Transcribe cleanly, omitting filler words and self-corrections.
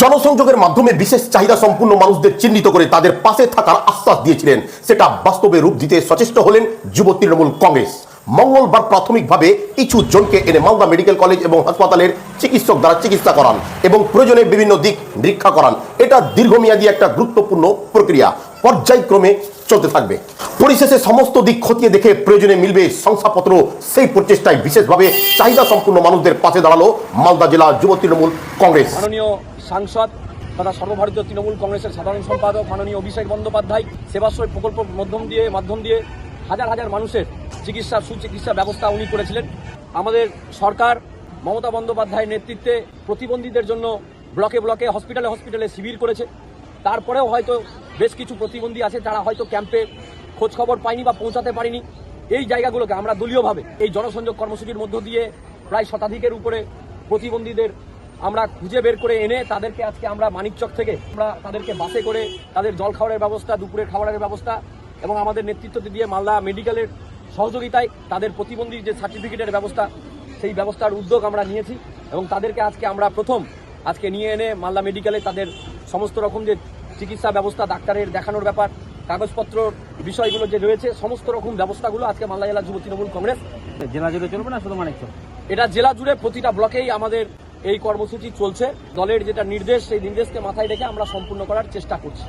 জনসংযোগের মাধ্যমে বিশেষ চাহিদা সম্পন্ন মানুষদের চিহ্নিত করে তাদের পাশে থাকার আশ্বাস দিয়েছিলেন, সেটা বাস্তবে রূপ দিতে সচেষ্ট হলেন যুব তৃণমূল কংগ্রেস। মঙ্গলবার প্রাথমিকভাবে কিছু জনকে এনে মালদা মেডিকেল কলেজ এবং হাসপাতালের চিকিৎসক দ্বারা চিকিৎসা করান এবং প্রয়োজনে বিভিন্ন দিক নিরীক্ষা করান। এটা দীর্ঘমেয়াদী একটা গুরুত্বপূর্ণ প্রক্রিয়া, পর্যায়ক্রমে চলতে থাকবে। পরিশেষে সমস্ত দিক খতিয়ে দেখে প্রয়োজনে মিলবে শংসাপত্র। সেই প্রচেষ্টায় বিশেষভাবে চাহিদা সম্পন্ন মানুষদের পাশে দাঁড়ালো মালদা জেলা যুব তৃণমূল কংগ্রেস। মাননীয় সাংসদ তথা সর্বভারতীয় তৃণমূল কংগ্রেসের সাধারণ সম্পাদক মাননীয় অভিষেক বন্দ্যোপাধ্যায় সেবাশ্রয় প্রকল্প মাধ্যম দিয়ে হাজার হাজার মানুষের চিকিৎসা সুচিকিৎসা ব্যবস্থা উনি করেছিলেন। আমাদের সরকার মমতা বন্দ্যোপাধ্যায়ের নেতৃত্বে প্রতিবন্ধীদের জন্য ব্লকে ব্লকে হসপিটালে শিবির করেছে। তারপরেও হয়তো বেশ কিছু প্রতিবন্ধী আছে যারা হয়তো ক্যাম্পে খোঁজ খবর পায়নি বা পৌঁছাতে পারেনি। এই জায়গাগুলোকে আমরা দলীয়ভাবে এই জনসংযোগ কর্মসূচির মধ্য দিয়ে প্রায় শতাধিকের উপরে প্রতিবন্ধীদের আমরা খুঁজে বের করে এনে তাদেরকে আজকে আমরা মানিকচক থেকে আমরা তাদেরকে বাসে করে তাদের জল খাবারের ব্যবস্থা, দুপুরের খাবারের ব্যবস্থা এবং আমাদের নেতৃত্ব দিয়ে মালদা মেডিকেলের সহযোগিতায় তাদের প্রতিবন্ধী যে সার্টিফিকেটের ব্যবস্থা, সেই ব্যবস্থার উদ্যোগ আমরা নিয়েছি এবং তাদেরকে আজকে আমরা আজকে নিয়ে এনে মালদা মেডিকেলে তাদের সমস্ত রকম যে চিকিৎসা ব্যবস্থা, ডাক্তারের দেখানোর ব্যাপার, কাগজপত্র বিষয়গুলো যে রয়েছে, সমস্ত রকম ব্যবস্থাগুলো আজকে মালদা জেলা যুব তৃণমূল কংগ্রেস। জেলা জুড়ে চলবে না শুধু মানিকচক? এটা জেলা জুড়ে প্রতিটা ব্লকেই আমাদের এই কর্মসূচি চলছে। দলের যেটা নির্দেশ, সেই নির্দেশকে মাথায় রেখে আমরা সম্পূর্ণ করার চেষ্টা করছি।